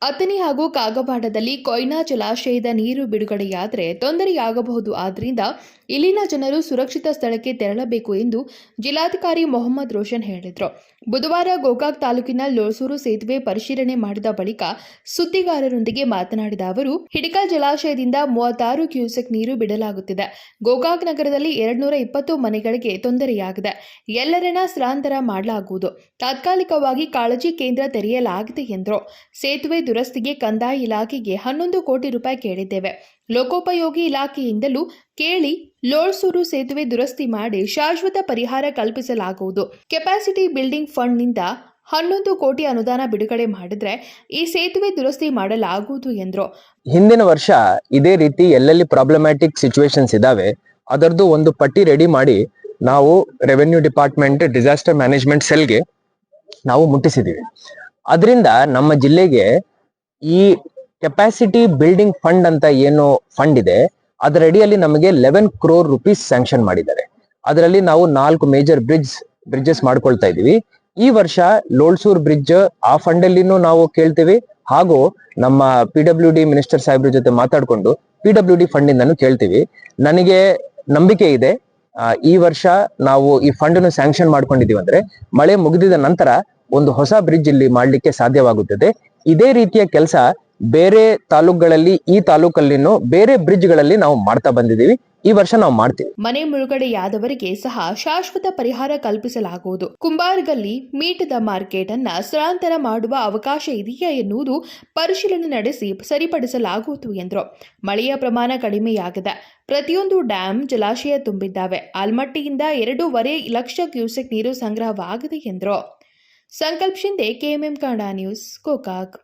ಅಥಣಿ ಹಾಗೂ ಕಾಗವಾಡದಲ್ಲಿ ಕೊಯ್ನಾ ಜಲಾಶಯದ ನೀರು ಬಿಡುಗಡೆಯಾದರೆ ತೊಂದರೆಯಾಗಬಹುದು. ಆದ್ದರಿಂದ ಇಲ್ಲಿನ ಜನರು ಸುರಕ್ಷಿತ ಸ್ಥಳಕ್ಕೆ ತೆರಳಬೇಕು ಎಂದು ಜಿಲ್ಲಾಧಿಕಾರಿ ಮೊಹಮ್ಮದ್ ರೋಷನ್ ಹೇಳಿದರು. ಬುಧವಾರ ಗೋಕಾಕ್ ತಾಲೂಕಿನ ಲೋಸೂರು ಸೇತುವೆ ಪರಿಶೀಲನೆ ಮಾಡಿದ ಬಳಿಕ ಸುದ್ದಿಗಾರರೊಂದಿಗೆ ಮಾತನಾಡಿದ ಅವರು, ಹಿಡಕಲ್ ಜಲಾಶಯದಿಂದ 36 ಕ್ಯೂಸೆಕ್ ನೀರು ಬಿಡಲಾಗುತ್ತಿದೆ. ಗೋಕಾಕ್ ನಗರದಲ್ಲಿ 220 ಮನೆಗಳಿಗೆ ತೊಂದರೆಯಾಗಿದೆ. ಎಲ್ಲರನ್ನ ಸ್ಥಳಾಂತರ ಮಾಡಲಾಗುವುದು. ತಾತ್ಕಾಲಿಕವಾಗಿ ಕಾಳಜಿ ಕೇಂದ್ರ ತೆರೆಯಲಾಗಿದೆ ಎಂದರು. ಸೇತುವೆ ದುರಸ್ತಿಗೆ ಕಂದಾಯ ಇಲಾಖೆಗೆ 11 ಕೋಟಿ ರೂಪಾಯಿ ಕೇಳಿದ್ದೇವೆ. ಲೋಕೋಪಯೋಗಿ ಇಲಾಖೆಯಿಂದಲೂ ಕೇಳಿ ಲೋಳ್ಸೂರು ಸೇತುವೆ ದುರಸ್ತಿ ಮಾಡಿ ಶಾಶ್ವತ ಪರಿಹಾರ ಕಲ್ಪಿಸಲಾಗುವುದು. ಕೆಪಾಸಿಟಿ ಬಿಲ್ಡಿಂಗ್ ಫಂಡ್ನಿಂದ 11 ಕೋಟಿ ಅನುದಾನ ಬಿಡುಗಡೆ ಮಾಡಿದ್ರೆ ಈ ಸೇತುವೆ ದುರಸ್ತಿ ಮಾಡಲಾಗುವುದು ಎಂದರು. ಹಿಂದಿನ ವರ್ಷ ಇದೇ ರೀತಿ ಎಲ್ಲೆಲ್ಲಿ ಪ್ರಾಬ್ಲಮ್ಯಾಟಿಕ್ ಸಿಚುವೇಶನ್ಸ್ ಇದಾವೆ ಅದರದ್ದು ಒಂದು ಪಟ್ಟಿ ರೆಡಿ ಮಾಡಿ ನಾವು ರೆವೆನ್ಯೂ ಡಿಪಾರ್ಟ್ಮೆಂಟ್ ಡಿಸಾಸ್ಟರ್ ಮ್ಯಾನೇಜ್ಮೆಂಟ್ ಸೆಲ್ಗೆ ನಾವು ಮುಟ್ಟಿಸಿದೀವಿ. ಅದರಿಂದ ನಮ್ಮ ಜಿಲ್ಲೆಗೆ ಈ ಕೆಪಾಸಿಟಿ ಬಿಲ್ಡಿಂಗ್ ಫಂಡ್ ಅಂತ ಏನು ಫಂಡ್ ಇದೆ ಅದರ ಅಡಿಯಲ್ಲಿ ನಮಗೆ 11 crore rupees ಸ್ಯಾಂಕ್ಷನ್ ಮಾಡಿದ್ದಾರೆ. ಅದರಲ್ಲಿ ನಾವು 4 ಮೇಜರ್ ಬ್ರಿಡ್ಜಸ್ ಮಾಡ್ಕೊಳ್ತಾ ಇದೀವಿ. ಈ ವರ್ಷ ಲೋಳ್ಸೂರ್ ಬ್ರಿಡ್ಜ್ ಆ ಫಂಡ್ ಅಲ್ಲಿನೂ ನಾವು ಕೇಳ್ತೀವಿ, ಹಾಗೂ ನಮ್ಮ PWD ಮಿನಿಸ್ಟರ್ ಸಾಹೇಬ್ರ ಜೊತೆ ಮಾತಾಡ್ಕೊಂಡು PWD ಫಂಡ್ ಇಂದನೂ ಕೇಳ್ತೀವಿ. ನನಗೆ ನಂಬಿಕೆ ಇದೆ ಈ ವರ್ಷ ನಾವು ಈ ಫಂಡ್ ಅನ್ನು ಸ್ಯಾಂಕ್ಷನ್ ಮಾಡ್ಕೊಂಡಿದೀವಿ ಅಂದ್ರೆ ಮಳೆ ಮುಗಿದಿದ ನಂತರ ಒಂದು ಹೊಸ ಬ್ರಿಡ್ಜ್ ಇಲ್ಲಿ ಮಾಡ್ಲಿಕ್ಕೆ ಸಾಧ್ಯವಾಗುತ್ತದೆ. ಇದೇ ರೀತಿಯ ಕೆಲಸ ಬೇರೆ ತಾಲೂಕುಗಳಲ್ಲಿ, ಈ ತಾಲೂಕಲ್ಲಿನೂ ಬೇರೆ ಬ್ರಿಡ್ಜ್ಗಳಲ್ಲಿ ನಾವು ಮಾಡ್ತಾ ಬಂದಿದ್ದೀವಿ. ಈ ವರ್ಷ ನಾವು ಮಾಡ್ತೀವಿ. ಮನೆ ಮುಳುಗಡೆಯಾದವರಿಗೆ ಸಹ ಶಾಶ್ವತ ಪರಿಹಾರ ಕಲ್ಪಿಸಲಾಗುವುದು. ಕುಂಬಾರ್ಗಲ್ಲಿ ಮೀಟದ ಮಾರ್ಕೆಟ್ ಅನ್ನ ಸ್ಥಳಾಂತರ ಮಾಡುವ ಅವಕಾಶ ಇದೆಯಾ ಎನ್ನುವುದು ಪರಿಶೀಲನೆ ನಡೆಸಿ ಸರಿಪಡಿಸಲಾಗುವುದು ಎಂದರು. ಮಳೆಯ ಪ್ರಮಾಣ ಕಡಿಮೆಯಾಗಿದೆ. ಪ್ರತಿಯೊಂದು ಡ್ಯಾಂ ಜಲಾಶಯ ತುಂಬಿದ್ದಾವೆ. ಆಲ್ಮಟ್ಟಿಯಿಂದ 2.5 ಲಕ್ಷ ಕ್ಯೂಸೆಕ್ ನೀರು ಸಂಗ್ರಹವಾಗಿದೆ ಎಂದರು. ಸಂಕಲ್ಪ ಶಿಂದೆ, KMM ಕನ್ನಡ ನ್ಯೂಸ್, ಗೋಕಾಕ್.